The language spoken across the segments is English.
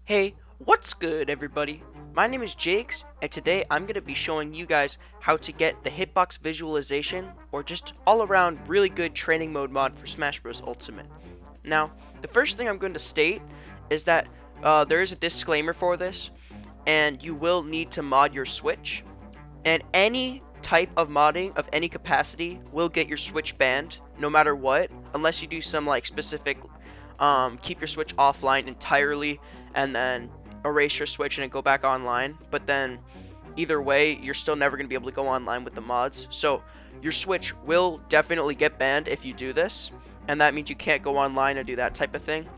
Hey, what's good everybody? My name is Jakes, and today I'm going to be showing you guys how to get the hitbox visualization, or just all around really good training mode mod for Smash Bros. Ultimate. Now, the first thing I'm going to state is that there is a disclaimer for this, and you will need to mod your Switch, and any type of modding of any capacity will get your Switch banned, no matter what, unless you do some like specific keep your Switch offline entirely and then erase your Switch and then go back online. But then either way, you're still never going to be able to go online with the mods. So your Switch will definitely get banned if you do this, and that means you can't go online and do that type of thing.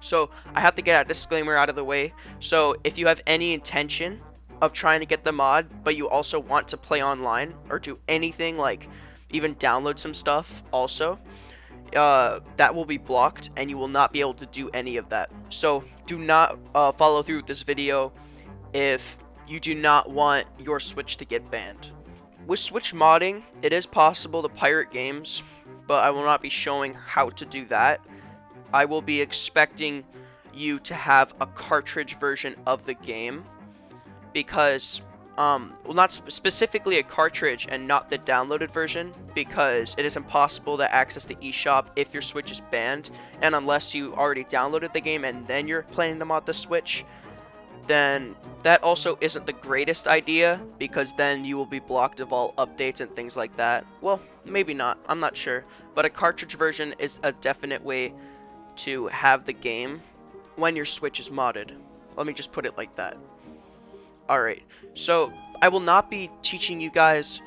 So I have to get that disclaimer out of the way. So if you have any intention of trying to get the mod, but you also want to play online or do anything like even download some stuff also, that will be blocked and you will not be able to do any of that. So do not follow through with this video if you do not want your Switch to get banned. With Switch modding, it is possible to pirate games, but I will not be showing how to do that. I will be expecting you to have a cartridge version of the game, because well, not specifically a cartridge and not the downloaded version, because it is impossible to access the eShop if your Switch is banned, and unless you already downloaded the game and then you're planning to mod the Switch, then that also isn't the greatest idea, because then you will be blocked of all updates and things like that. Well, maybe not, I'm not sure, but a cartridge version is a definite way to have the game when your Switch is modded. Let me just put it like that. Alright, so I will not be teaching you guys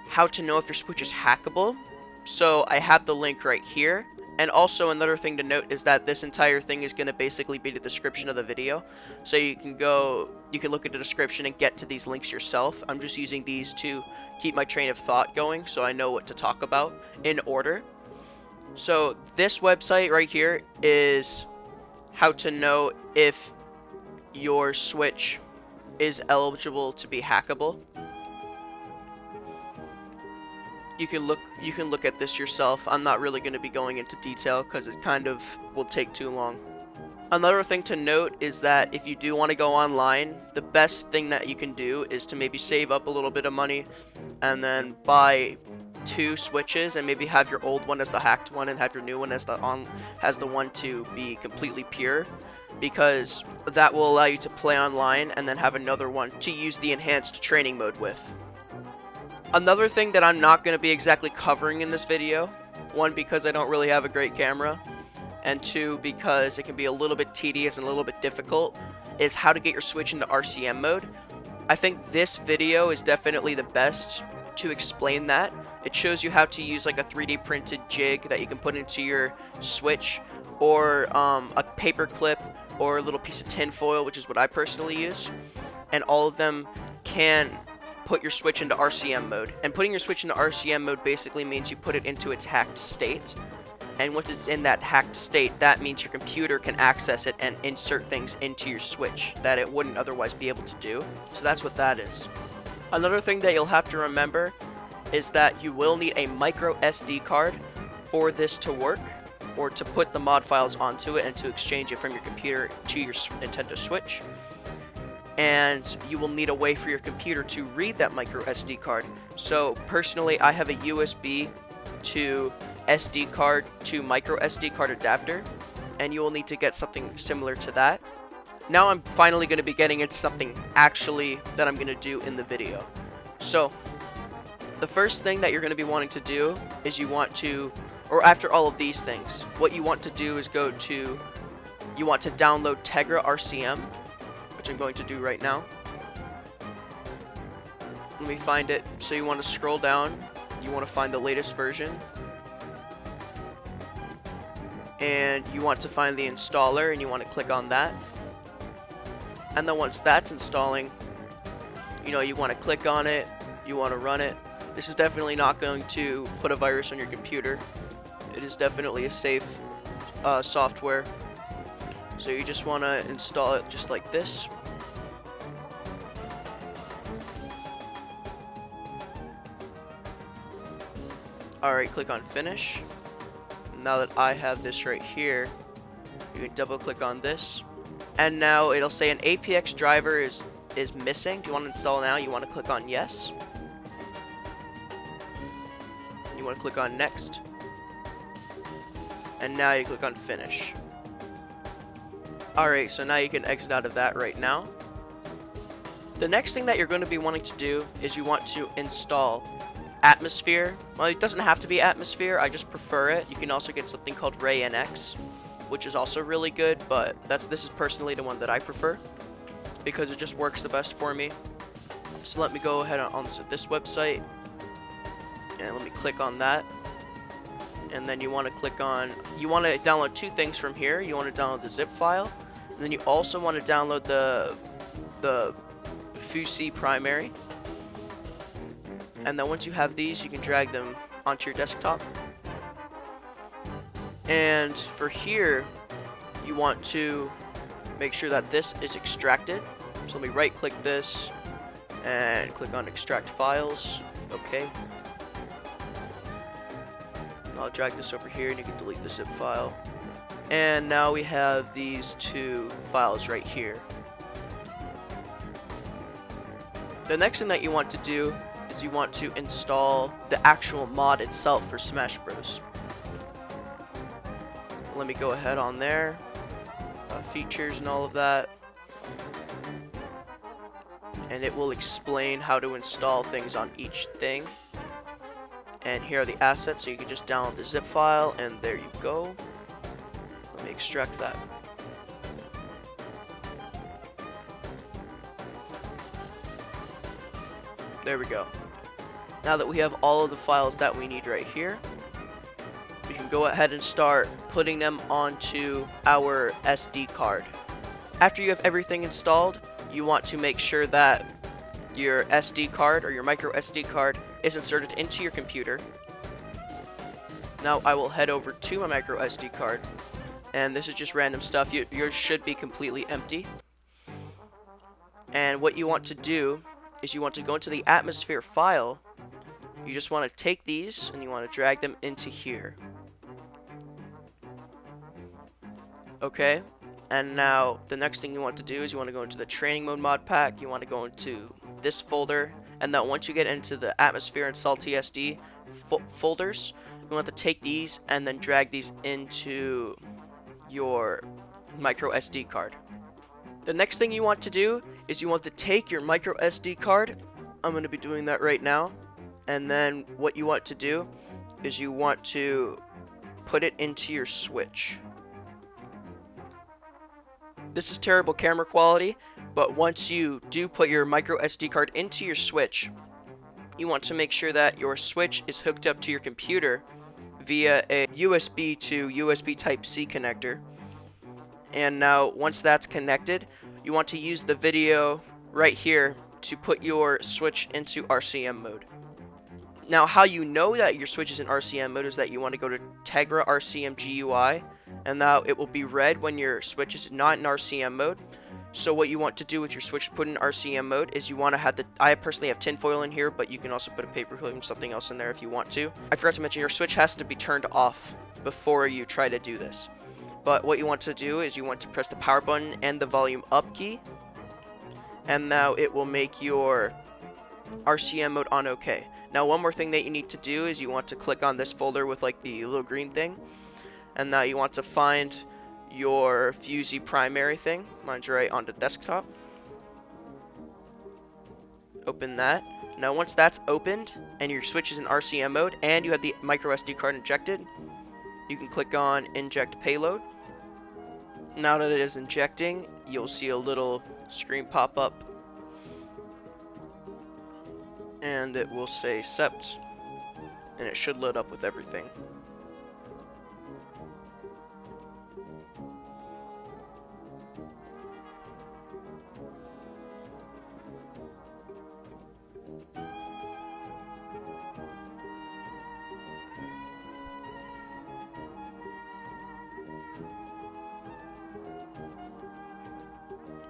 how to know if your Switch is hackable, so I have the link right here. And also another thing to note is that this entire thing is going to basically be the description of the video, so you can look at the description and get to these links yourself. I'm just using these to keep my train of thought going so I know what to talk about in order. So this website right here is how to know if your Switch is eligible to be hackable. You can look at this yourself. I'm not really going to be going into detail because it kind of will take too long. Another thing to note is that if you do want to go online, the best thing that you can do is to maybe save up a little bit of money and then buy 2 Switches, and maybe have your old one as the hacked one and have your new one as the one to be completely pure, because that will allow you to play online and then have another one to use the enhanced training mode with. Another thing that I'm not going to be exactly covering in this video, 1, because I don't really have a great camera, and 2, because it can be a little bit tedious and a little bit difficult, is how to get your Switch into RCM mode. I think this video is definitely the best to explain that. It shows you how to use like a 3D printed jig that you can put into your Switch, or a paper clip, or a little piece of tin foil, which is what I personally use, and all of them can put your Switch into RCM mode. And putting your Switch into RCM mode basically means you put it into its hacked state, and once it's in that hacked state, that means your computer can access it and insert things into your Switch that it wouldn't otherwise be able to do. So that's what that is. Another thing that you'll have to remember is that you will need a microSD card for this to work, or to put the mod files onto it and to exchange it from your computer to your Nintendo Switch. And you will need a way for your computer to read that microSD card. So personally, I have a USB to SD card to microSD card adapter, and you will need to get something similar to that. Now I'm finally going to be getting into something actually that I'm going to do in the video. So the first thing that you're going to be wanting to do is or after all of these things, what you want to do is you want to download tegrarcm, which I'm going to do right now. Let me find it. So you want to scroll down, you want to find the latest version, and you want to find the installer, and you want to click on that. And then once that's installing, you want to click on it, you want to run it. This is definitely not going to put a virus on your computer. It is definitely a safe software. So you just want to install it just like this. Alright, click on finish. Now that I have this right here, you can double click on this, And now it'll say an APX driver is missing. Do you want to install now? You want to click on yes. You want to click on next. And now you click on finish. Alright, so now you can exit out of that right now. The next thing that you're going to be wanting to do is you want to install Atmosphere. Well, it doesn't have to be Atmosphere, I just prefer it. You can also get something called Ray NX, which is also really good, but this is personally the one that I prefer because it just works the best for me. So let me go ahead on this website and let me click on that. And then you want to download two things from here. You want to download the zip file, and then you also want to download the FUSI primary. And then once you have these, you can drag them onto your desktop. And for here, you want to make sure that this is extracted. So let me right click this and click on extract files. Okay. I'll drag this over here and you can delete the zip file. And now we have these two files right here. The next thing that you want to do is you want to install the actual mod itself for Smash Bros. Let me go ahead on there. Features and all of that. And it will explain how to install things on each thing. And here are the assets, so you can just download the zip file, and there you go. Let me extract that. There we go. Now that we have all of the files that we need right here, we can go ahead and start putting them onto our SD card. After you have everything installed, you want to make sure that your SD card or your micro SD card is inserted into your computer. Now I will head over to my micro SD card, and this is just random stuff. Yours should be completely empty. And what you want to do is you want to go into the Atmosphere file. You just want to take these and you want to drag them into here. Okay, and now the next thing you want to do is you want to go into the training mode mod pack. You want to go into this folder, and then once you get into the Atmosphere and SaltTSD folders, you want to take these and then drag these into your micro SD card. The next thing you want to do is you want to take your micro SD card. I'm going to be doing that right now. And then what you want to do is you want to put it into your Switch. This is terrible camera quality, but once you do put your micro SD card into your Switch, you want to make sure that your Switch is hooked up to your computer via a USB to USB Type-C connector. And now once that's connected, you want to use the video right here to put your Switch into RCM mode. Now how you know that your Switch is in RCM mode is that you want to go to tegrarcm GUI, and now it will be red when your Switch is not in RCM mode. So what you want to do with your Switch to put in RCM mode is you want to have I personally have tinfoil in here, but you can also put a paperclip and something else in there if you want to. I forgot to mention your Switch has to be turned off before you try to do this. But what you want to do is you want to press the power button and the volume up key, and now it will make your RCM mode on OK. Now one more thing that you need to do is you want to click on this folder with like the little green thing, and now you want to find your FUSI primary thing. Mine's right on the desktop. Open that. Now once that's opened and your Switch is in RCM mode and you have the micro SD card injected, you can click on Inject Payload. Now that it is injecting, you'll see a little screen pop up, and it will say accept, and it should load up with everything.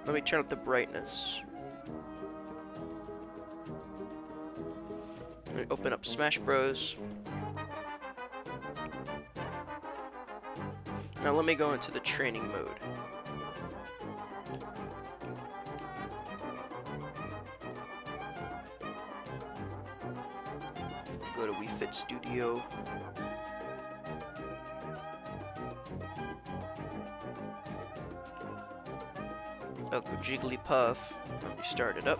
Let me turn up the brightness. Let me open up Smash Bros. Now let me go into the training mode. go to Wii Fit Studio. I'll go Jigglypuff. Let me start it up.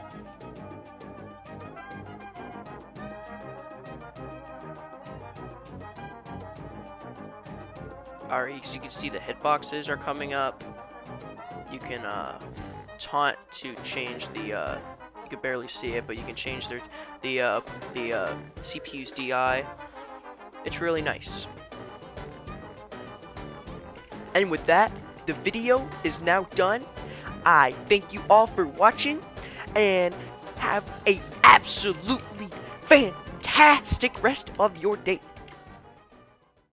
Alright, so you can see the hitboxes are coming up. You can taunt to change the you can barely see it, but you can change the CPU's DI. It's really nice. And with that, the video is now done. I thank you all for watching, and have a absolutely fantastic rest of your day.